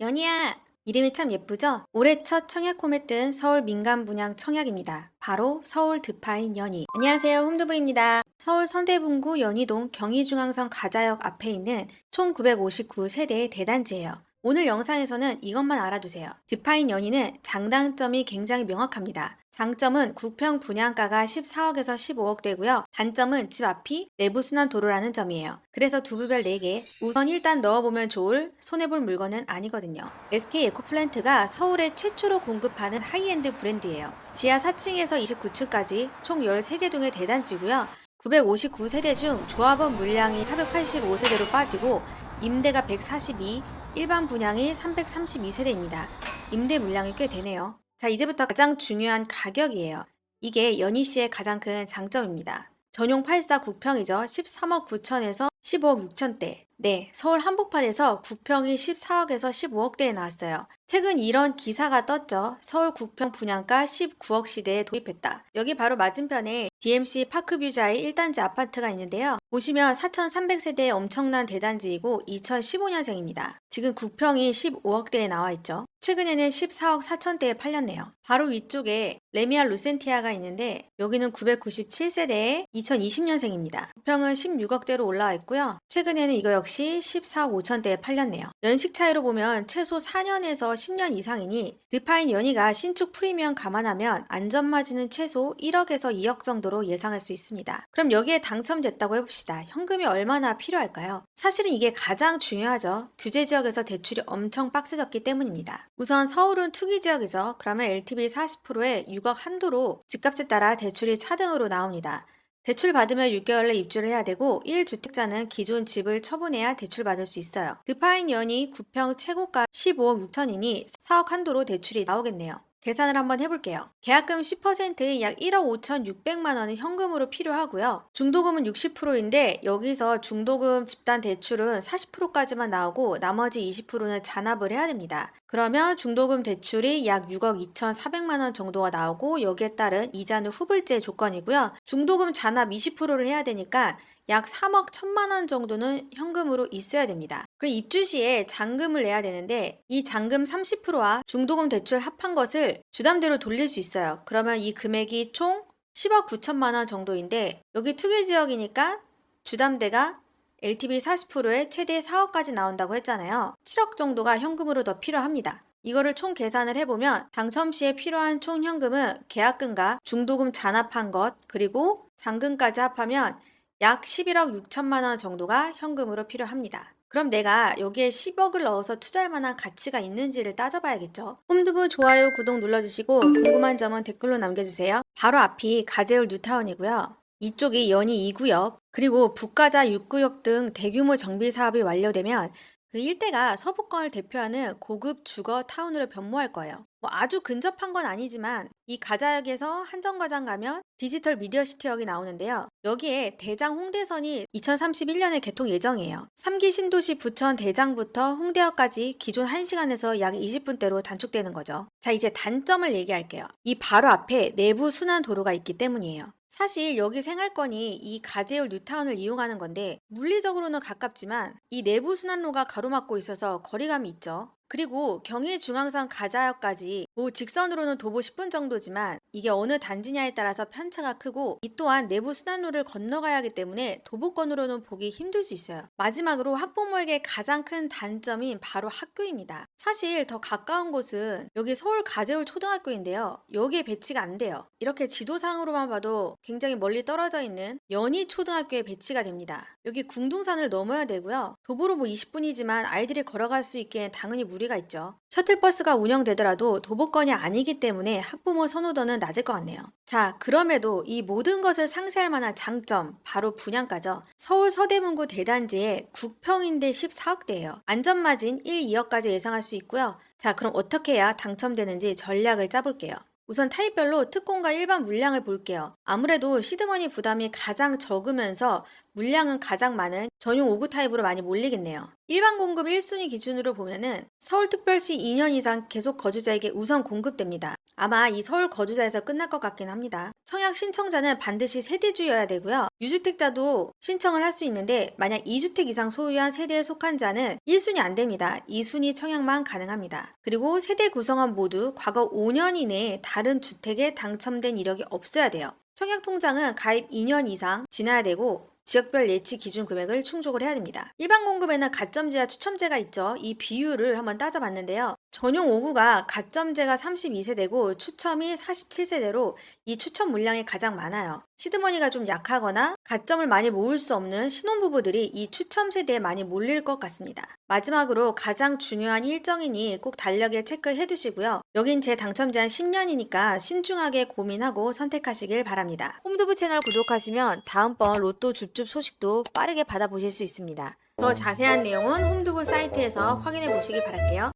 연희야, 이름이 참 예쁘죠? 올해 첫 청약 홈에 뜬 서울 민간 분양 청약입니다. 바로 서울 드파인 연희. 안녕하세요, 홈드부입니다. 서울 선대분구 연희동 경의중앙선 가자역 앞에 있는 총 959세대의 대단지예요. 오늘 영상에서는 이것만 알아두세요. 드파인 연희는 장단점이 굉장히 명확합니다. 장점은 국평 분양가가 14억에서 15억대고요. 단점은 집 앞이 내부순환 도로라는 점이에요. 그래서 두부별 4개, 우선 일단 넣어보면 좋을 손해볼 물건은 아니거든요. SK 에코플랜트가 서울에 최초로 공급하는 하이엔드 브랜드예요. 지하 4층에서 29층까지 총 13개 동의 대단지고요. 959세대 중 조합원 물량이 485세대로 빠지고 임대가 142, 일반 분양이 332세대입니다. 임대 물량이 꽤 되네요. 자, 이제부터 가장 중요한 가격이에요. 이게 연희시의 가장 큰 장점입니다. 전용 84 국평이죠. 13억 9천에서 15억 6천대. 네, 서울 한복판에서 국평이 14억에서 15억대에 나왔어요. 최근 이런 기사가 떴죠. 서울 국평 분양가 19억 시대에 도입했다. 여기 바로 맞은편에 DMC 파크뷰자의 1단지 아파트가 있는데요. 보시면 4,300세대의 엄청난 대단지이고 2015년생입니다. 지금 국평이 15억대에 나와 있죠. 최근에는 14억 4천대에 팔렸네요. 바로 위쪽에 레미안 루센티아가 있는데 여기는 997세대의 2020년생입니다. 국평은 16억대로 올라와 있고요. 최근에는 이거 역시 14억 5천대에 팔렸네요. 연식 차이로 보면 최소 4년에서 10년 이상이니 드파인 연희가 신축 프리미엄 감안하면 안전마진은 최소 1억에서 2억 정도로 예상할 수 있습니다. 그럼 여기에 당첨됐다고 해봅시다. 현금이 얼마나 필요할까요? 사실은 이게 가장 중요하죠. 규제 지역에서 대출이 엄청 빡세졌기 때문입니다. 우선 서울은 투기 지역이죠. 그러면 LTV 40%에 6억 한도로 집값에 따라 대출이 차등으로 나옵니다. 대출 받으면 6개월 내 입주를 해야 되고 1주택자는 기존 집을 처분해야 대출 받을 수 있어요. 드파인 연희 9평 최고가 15억 6천이니 4억 한도로 대출이 나오겠네요. 계산을 한번 해볼게요. 계약금 10%인 약 1억 5,600만 원은 현금으로 필요하고요. 중도금은 60%인데 여기서 중도금 집단 대출은 40%까지만 나오고 나머지 20%는 잔압을 해야 됩니다. 그러면 중도금 대출이 약 6억 2,400만 원 정도가 나오고 여기에 따른 이자는 후불제 조건이고요. 중도금 잔압 20%를 해야 되니까 약 3억 1천만 원 정도는 현금으로 있어야 됩니다. 그리고 입주 시에 잔금을 내야 되는데 이 잔금 30%와 중도금 대출 합한 것을 주담대로 돌릴 수 있어요. 그러면 이 금액이 총 10억 9천만 원 정도인데 여기 투기 지역이니까 주담대가 LTV 40%에 최대 4억까지 나온다고 했잖아요. 7억 정도가 현금으로 더 필요합니다. 이거를 총 계산을 해보면 당첨 시에 필요한 총 현금은 계약금과 중도금 잔압한 것 그리고 잔금까지 합하면 약 11억 6천만 원 정도가 현금으로 필요합니다. 그럼 내가 여기에 10억을 넣어서 투자할 만한 가치가 있는지를 따져봐야겠죠. 홈드부 좋아요, 구독 눌러주시고 궁금한 점은 댓글로 남겨주세요. 바로 앞이 가재울 뉴타운이고요. 이쪽이 연희 2구역, 그리고 북가자 6구역 등 대규모 정비 사업이 완료되면 그 일대가 서부권을 대표하는 고급 주거 타운으로 변모할 거예요. 아주 근접한 건 아니지만 이 가자역에서 한정거장 가면 디지털 미디어시티역이 나오는데요. 여기에 대장 홍대선이 2031년에 개통 예정이에요. 3기 신도시 부천 대장부터 홍대역까지 기존 1시간에서 약 20분대로 단축되는 거죠. 자, 이제 단점을 얘기할게요. 이 바로 앞에 내부 순환 도로가 있기 때문이에요. 사실 여기 생활권이 이 가재울 뉴타운을 이용하는 건데 물리적으로는 가깝지만 이 내부 순환로가 가로막고 있어서 거리감이 있죠. 그리고 경의중앙선 가자역까지 직선으로는 도보 10분 정도지만 이게 어느 단지냐에 따라서 편차가 크고 이 또한 내부 순환로를 건너가야 하기 때문에 도보권으로는 보기 힘들 수 있어요. 마지막으로 학부모에게 가장 큰 단점인 바로 학교입니다. 사실 더 가까운 곳은 여기 서울 가재울 초등학교인데요. 여기에 배치가 안 돼요. 이렇게 지도상으로만 봐도 굉장히 멀리 떨어져 있는 연희 초등학교에 배치가 됩니다. 여기 궁둥산을 넘어야 되고요. 도보로 20분이지만 아이들이 걸어갈 수 있기엔 당연히 무리가 있죠. 셔틀버스가 운영되더라도 도보권이 아니기 때문에 학부모 선호도는 낮을 것 같네요. 자, 그럼에도 이 모든 것을 상쇄할 만한 장점, 바로 분양가죠. 서울 서대문구 대단지에 국평인데 14억대예요. 안전마진 1, 2억까지 예상할 수 있고요. 자, 그럼 어떻게 해야 당첨되는지 전략을 짜볼게요. 우선 타입별로 특공과 일반 물량을 볼게요. 아무래도 시드머니 부담이 가장 적으면서 물량은 가장 많은 전용 5구 타입으로 많이 몰리겠네요. 일반 공급 1순위 기준으로 보면은 서울특별시 2년 이상 계속 거주자에게 우선 공급됩니다. 아마 이 서울 거주자에서 끝날 것 같긴 합니다. 청약 신청자는 반드시 세대주여야 되고요. 유주택자도 신청을 할 수 있는데 만약 2주택 이상 소유한 세대에 속한 자는 1순위 안 됩니다. 2순위 청약만 가능합니다. 그리고 세대 구성원 모두 과거 5년 이내에 다른 주택에 당첨된 이력이 없어야 돼요. 청약 통장은 가입 2년 이상 지나야 되고 지역별 예치 기준 금액을 충족을 해야 됩니다. 일반 공급에는 가점제와 추첨제가 있죠. 이 비율을 한번 따져봤는데요. 전용 5구가 가점제가 32세대고 추첨이 47세대로 이 추첨 물량이 가장 많아요. 시드머니가 좀 약하거나 가점을 많이 모을 수 없는 신혼부부들이 이 추첨 세대에 많이 몰릴 것 같습니다. 마지막으로 가장 중요한 일정이니 꼭 달력에 체크해 두시고요. 여긴 제 당첨 제한 10년이니까 신중하게 고민하고 선택하시길 바랍니다. 홈두부 채널 구독하시면 다음번 로또 줍줍 소식도 빠르게 받아보실 수 있습니다. 더 자세한 내용은 홈두부 사이트에서 확인해 보시기 바랄게요.